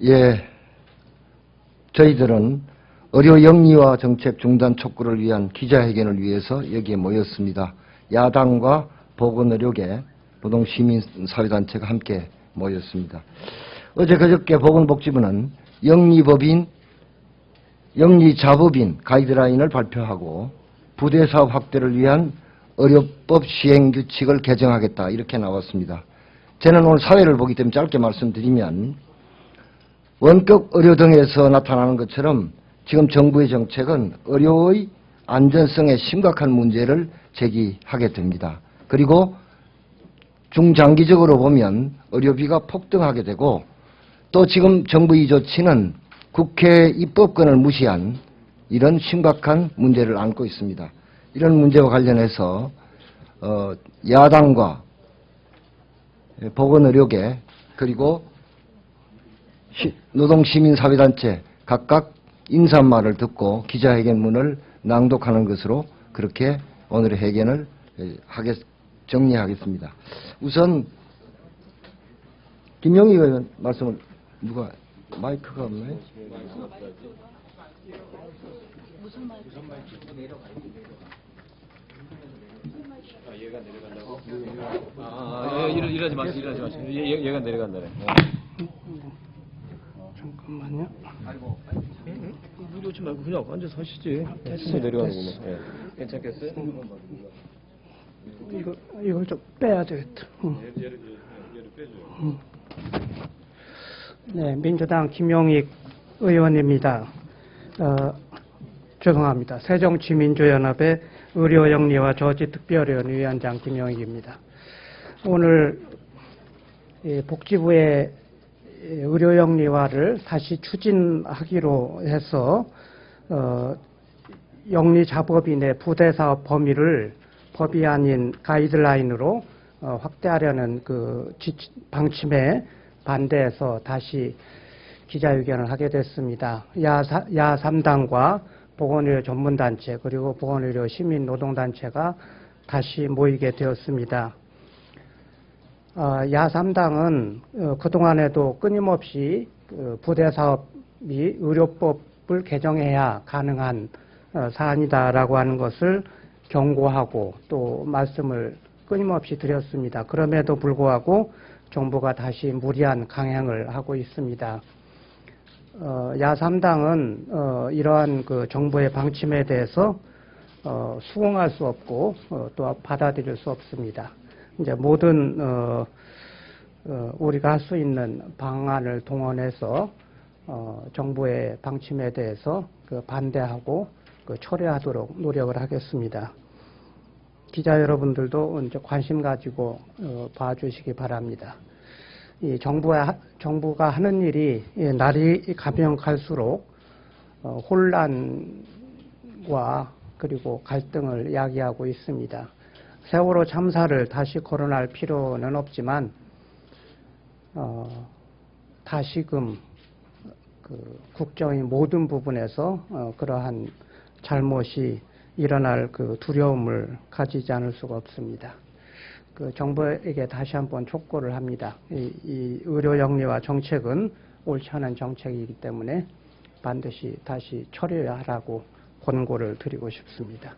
예, 저희들은 의료 영리화 정책 중단 촉구를 위한 기자회견을 위해서 여기에 모였습니다. 야당과 보건의료계, 노동시민사회단체가 함께 모였습니다. 어제 그저께 보건복지부는 영리자법인 가이드라인을 발표하고 부대사업 확대를 위한 의료법 시행규칙을 개정하겠다 이렇게 나왔습니다. 저는 오늘 사회를 보기 때문에 짧게 말씀드리면 원격 의료 등에서 나타나는 것처럼 지금 정부의 정책은 의료의 안전성에 심각한 문제를 제기하게 됩니다. 그리고 중장기적으로 보면 의료비가 폭등하게 되고 또 지금 정부의 조치는 국회 입법권을 무시한 이런 심각한 문제를 안고 있습니다. 이런 문제와 관련해서 야당과 보건의료계 그리고 노동시민사회단체 각각 인사말을 듣고 기자회견문을 낭독하는 것으로 그렇게 오늘의 회견을 정리하겠습니다. 우선 김영희 의원 말씀을 누가 마이크가 없나요? 무슨 마이크? 얘가 내려간다고? 이러지 마시고. 얘가 내려간다네. 잠깐만요. 이러지 말고 그냥 앉아서 하시지. 됐어. 내려가는구나. 예. 괜찮겠어요? 이걸 좀 빼야 되겠다. 얘를 빼줘요. 네, 민주당 김용익 의원입니다. 죄송합니다. 새정치민주연합의 의료영리와 저지특별위원 위원장 김용익입니다. 오늘 복지부의 의료영리화를 다시 추진하기로 해서 영리자법인의 부대사업 범위를 법이 아닌 가이드라인으로 확대하려는 그 방침에 반대해서 다시 기자회견을 하게 됐습니다. 야3당과 보건의료 전문단체 그리고 보건의료 시민노동단체가 다시 모이게 되었습니다. 야3당은 그동안에도 끊임없이 부대사업이 의료법을 개정해야 가능한 사안이다라고 하는 것을 경고하고 또 말씀을 끊임없이 드렸습니다. 그럼에도 불구하고 정부가 다시 무리한 강행을 하고 있습니다. 야3당은 이러한 그 정부의 방침에 대해서 수긍할 수 없고 또 받아들일 수 없습니다. 이제 모든 우리가 할 수 있는 방안을 동원해서 정부의 방침에 대해서 그 반대하고 그 철회하도록 노력을 하겠습니다. 기자 여러분들도 이제 관심 가지고 봐주시기 바랍니다. 이 정부가 하는 일이 날이 가면 갈수록 혼란과 그리고 갈등을 야기하고 있습니다. 세월호 참사를 다시 거론할 필요는 없지만 다시금 그 국정의 모든 부분에서 그러한 잘못이 일어날 그 두려움을 가지지 않을 수가 없습니다. 그 정부에게 다시 한번 촉구를 합니다. 이 의료영리화 정책은 옳지 않은 정책이기 때문에 반드시 다시 처리하라고 권고를 드리고 싶습니다.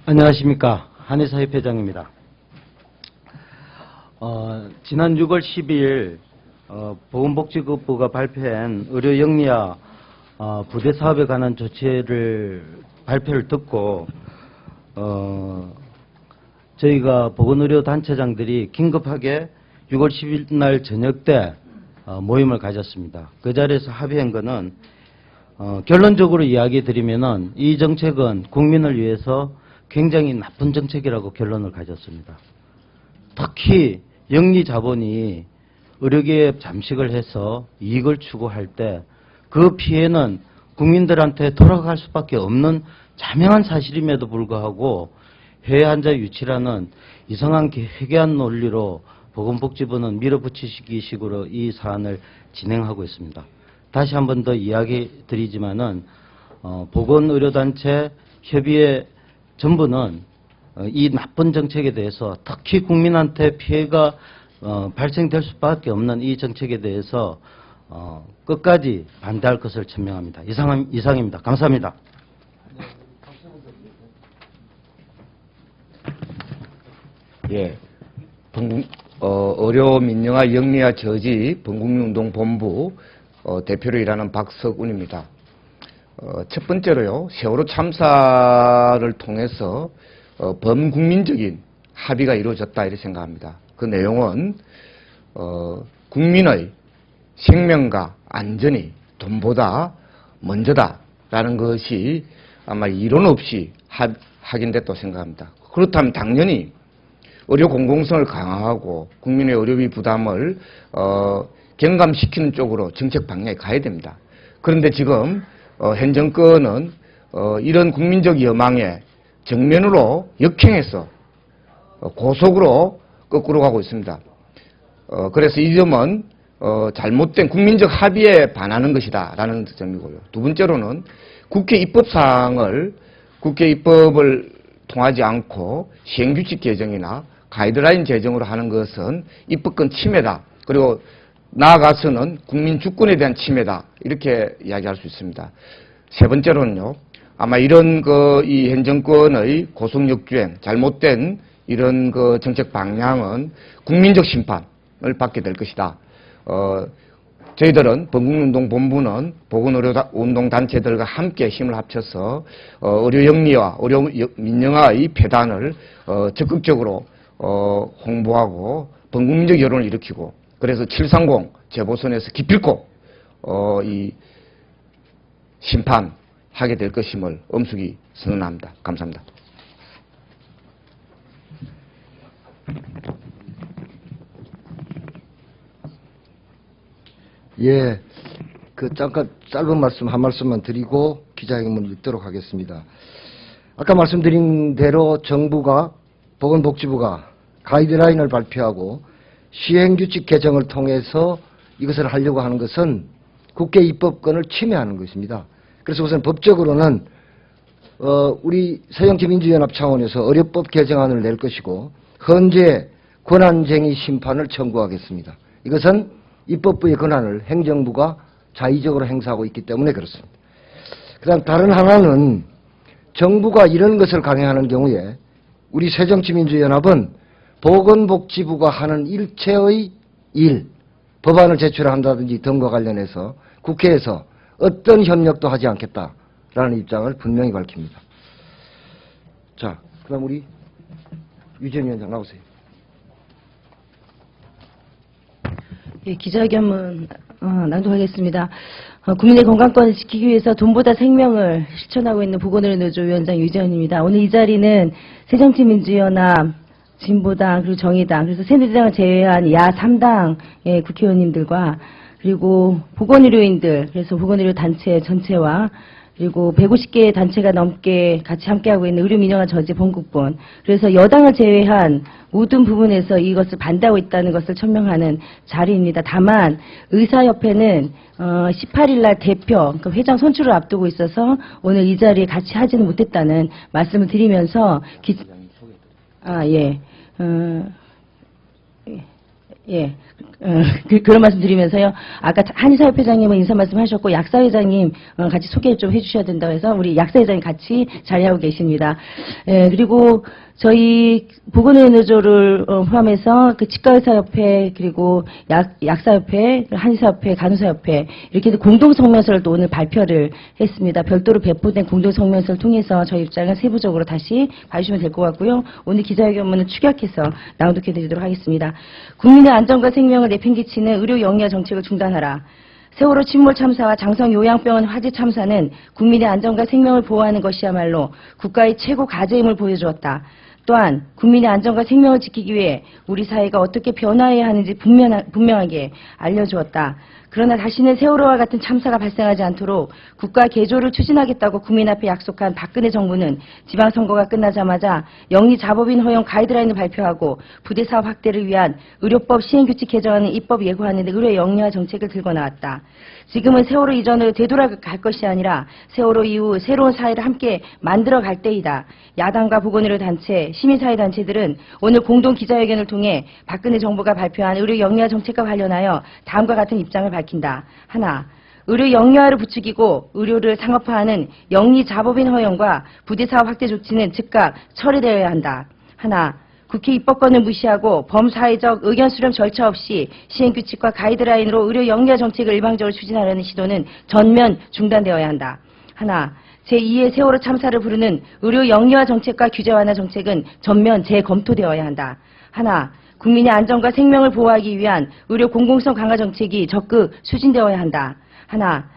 안녕하십니까. 한의사협회장입니다. 지난 6월 12일 보건복지부가 발표한 의료영리화 부대사업에 관한 조치를 발표를 듣고 저희가 보건의료단체장들이 긴급하게 6월 10일 날 저녁 때 모임을 가졌습니다. 그 자리에서 합의한 것은 결론적으로 이야기 드리면은 이 정책은 국민을 위해서 굉장히 나쁜 정책이라고 결론을 가졌습니다. 특히 영리자본이 의료계에 잠식을 해서 이익을 추구할 때 그 피해는 국민들한테 돌아갈 수밖에 없는 자명한 사실임에도 불구하고 해외 환자 유치라는 이상한 회계한 논리로 보건복지부는 밀어붙이기 식으로 이 사안을 진행하고 있습니다. 다시 한 번 더 이야기 드리지만은 보건의료단체 협의회 전부는 이 나쁜 정책에 대해서 특히 국민한테 피해가 발생될 수밖에 없는 이 정책에 대해서 끝까지 반대할 것을 천명합니다. 이상입니다. 감사합니다. 예. 의료 민영화 영리화 저지 범국민운동본부 대표로 일하는 박석운입니다. 첫 번째로요, 세월호 참사를 통해서 범국민적인 합의가 이루어졌다 이렇게 생각합니다. 그 내용은 국민의 생명과 안전이 돈보다 먼저다라는 것이 아마 이론 없이 확인됐다고 생각합니다. 그렇다면 당연히 의료 공공성을 강화하고 국민의 의료비 부담을 경감시키는 쪽으로 정책 방향에 가야 됩니다. 그런데 지금 현 정권은 이런 국민적 여망에 정면으로 역행해서 고속으로 거꾸로 가고 있습니다. 그래서 이 점은 잘못된 국민적 합의에 반하는 것이다라는 점이고요. 두 번째로는 국회 입법사항을 국회 입법을 통하지 않고 시행규칙 개정이나 가이드라인 제정으로 하는 것은 입법권 침해다. 그리고 나아가서는 국민 주권에 대한 침해다. 이렇게 이야기할 수 있습니다. 세 번째로는요. 아마 이런 이 현 정권의 고속역주행, 잘못된 이런 정책 방향은 국민적 심판을 받게 될 것이다. 저희들은 범국민운동본부는 보건의료운동단체들과 함께 힘을 합쳐서 의료영리와 의료민영화의 폐단을 적극적으로 홍보하고 범국민적 여론을 일으키고 그래서 730 재보선에서 기필코 이 심판하게 될 것임을 엄숙히 선언합니다. 감사합니다. 예, 잠깐 짧은 말씀 한 말씀만 드리고 기자회견문을 읽도록 하겠습니다. 아까 말씀드린 대로 정부가 보건복지부가 가이드라인을 발표하고 시행규칙 개정을 통해서 이것을 하려고 하는 것은 국회 입법권을 침해하는 것입니다. 그래서 우선 법적으로는 우리 새정치민주연합 차원에서 의료법 개정안을 낼 것이고 헌재 권한쟁의 심판을 청구하겠습니다. 이것은 입법부의 권한을 행정부가 자의적으로 행사하고 있기 때문에 그렇습니다. 그다음 다른 하나는 정부가 이런 것을 강행하는 경우에 우리 새정치민주연합은 보건복지부가 하는 일체의 일, 법안을 제출한다든지 등과 관련해서 국회에서 어떤 협력도 하지 않겠다라는 입장을 분명히 밝힙니다. 자, 그다음 우리 유재현 위원장 나오세요. 예, 기자회견문 낭독하겠습니다. 국민의 건강권을 지키기 위해서 돈보다 생명을 실천하고 있는 보건의료노조 위원장 유재현입니다. 오늘 이 자리는 새정치민주연합, 진보당, 그리고 정의당, 그래서 새누리당을 제외한 야 3당의 국회의원님들과 그리고 보건의료인들, 그래서 보건의료 단체 전체와 그리고 150개의 단체가 넘게 같이 함께하고 있는 의료민영화 저지 본국본, 그래서 여당을 제외한 모든 부분에서 이것을 반대하고 있다는 것을 천명하는 자리입니다. 다만 의사협회는 18일 날 대표, 그러니까 회장 선출을 앞두고 있어서 오늘 이 자리에 같이 하지는 못했다는 말씀을 드리면서 그런 말씀 드리면서요. 아까 한의사협회장님은 인사 말씀 하셨고, 약사회장님 같이 소개 좀 해주셔야 된다고 해서 우리 약사회장님 같이 자리하고 계십니다. 그리고 저희 보건의료노조를 포함해서 그 치과의사협회, 그리고 약사협회, 한의사협회, 간호사협회 이렇게 공동성명서를 또 오늘 발표를 했습니다. 별도로 배포된 공동성명서를 통해서 저희 입장을 세부적으로 다시 봐주시면 될 것 같고요. 오늘 기자회견문을 축약해서 낭독해드리도록 하겠습니다. 국민의 안전과 생명을 내팽개치는 의료 영리화 정책을 중단하라. 세월호 침몰 참사와 장성 요양병원 화재 참사는 국민의 안전과 생명을 보호하는 것이야말로 국가의 최고 과제임을 보여주었다. 또한 국민의 안전과 생명을 지키기 위해 우리 사회가 어떻게 변화해야 하는지 분명하게 알려주었다. 그러나 다시는 세월호와 같은 참사가 발생하지 않도록 국가 개조를 추진하겠다고 국민 앞에 약속한 박근혜 정부는 지방선거가 끝나자마자 영리자법인 허용 가이드라인을 발표하고 부대사업 확대를 위한 의료법 시행규칙 개정안을 입법 예고하는 의료 영리화 정책을 들고 나왔다. 지금은 세월호 이전으로 되돌아갈 것이 아니라 세월호 이후 새로운 사회를 함께 만들어갈 때이다. 야당과 보건의료 단체, 시민사회단체들은 오늘 공동 기자회견을 통해 박근혜 정부가 발표한 의료 영리화 정책과 관련하여 다음과 같은 입장을 밝힌다. 하나, 의료 영리화를 부추기고 의료를 상업화하는 영리자법인 허용과 부대사업 확대 조치는 즉각 철회되어야 한다. 하나, 국회 입법권을 무시하고 범사회적 의견 수렴 절차 없이 시행규칙과 가이드라인으로 의료 영리화 정책을 일방적으로 추진하려는 시도는 전면 중단되어야 한다. 하나, 제2의 세월호 참사를 부르는 의료 영리화 정책과 규제 완화 정책은 전면 재검토되어야 한다. 하나, 국민의 안전과 생명을 보호하기 위한 의료 공공성 강화 정책이 적극 추진되어야 한다. 하나,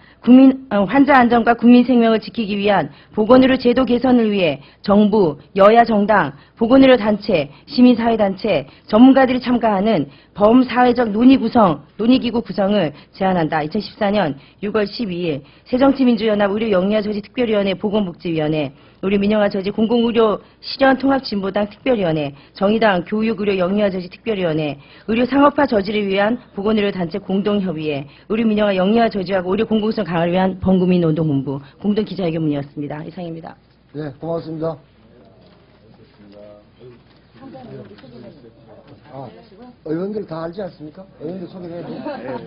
환자 안전과 국민 생명을 지키기 위한 보건의료 제도 개선을 위해 정부, 여야 정당, 보건의료 단체, 시민사회단체, 전문가들이 참가하는 범사회적 논의기구 구성을 제안한다. 2014년 6월 12일 새정치민주연합 의료영리화저지특별위원회 보건복지위원회, 의료민영화저지 공공의료 실현통합진보당 특별위원회, 정의당 교육의료영리화저지특별위원회, 의료상업화 저지를 위한 보건의료 단체 공동협의회, 의료민영화 영리화저지하고 의료공공성 강화를 위한 범국민운동본부 공동기자회견문이었습니다. 이상입니다. 네, 고맙습니다. 의원들 다 알지 않습니까? 의원들 소개를 해야 돼요?